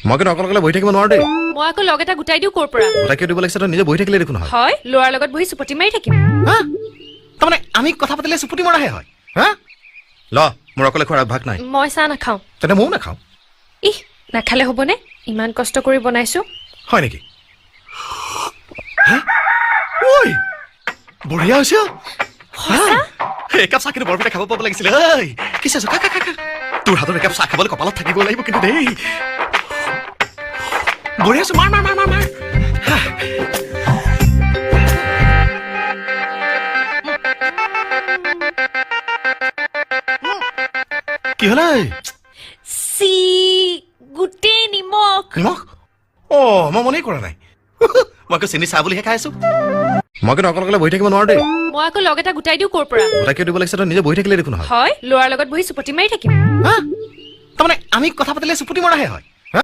মই কিন্তু অকলে বহি থাকিব নোৱাৰো দেই মই আকৌ লগ এটা গোটাই দিও কৰ পৰা গোটাই কিয় দিব লাগিছে তই নিজে বহি থাকিলে দেখোন হয় হয় ল'ৰাৰ লগত বহি চুপতি মাৰি থাকিম হা তাৰমানে আমি কথা পাতিলে চুপুতি মৰাহে হয় হা ল মোৰ অকলে খোৱাৰ অভ্যাস নাই মই চাহ নাখাওঁ তেনে ময়ো নাখাওঁ ইহ নাখালে হ'বনে ইমান কষ্ট কৰি বনাইছো হয় নেকি হা? ঐ বঢ়িয়া হৈছে একাপ চাহ কিন্তু বৰপিঠা খাব পাব লাগিছিলে ঐ কি চাইছ খা খা খা তোৰ হাতত একাপ চাহ খাবলৈ কপালত থাকিব লাগিব কিন্তু দেই বঢ়িয়া হৈছে মাৰ মাৰ মাৰ মাৰ মাৰ কি হ'ল চি গোটেই নিমখ নিমখ অ মই মনেই কৰা নাই মই আকৌ চেনি চাহ বুলিহে খাই আছো মই কিন্তু অকলে বহি থাকিব নোৱাৰো দেই মই আকৌ লগ এটা গোটাই দিও কৰ পৰা গোটাই কিয় দিব লাগিছে তই নিজে বহি থাকিলে দেখোন হয় হয় ল'ৰাৰ লগত বহি চুপতি মাৰি থাকিম হা তাৰমানে আমি কথা পাতিলে চুপুতি মৰাহে হয়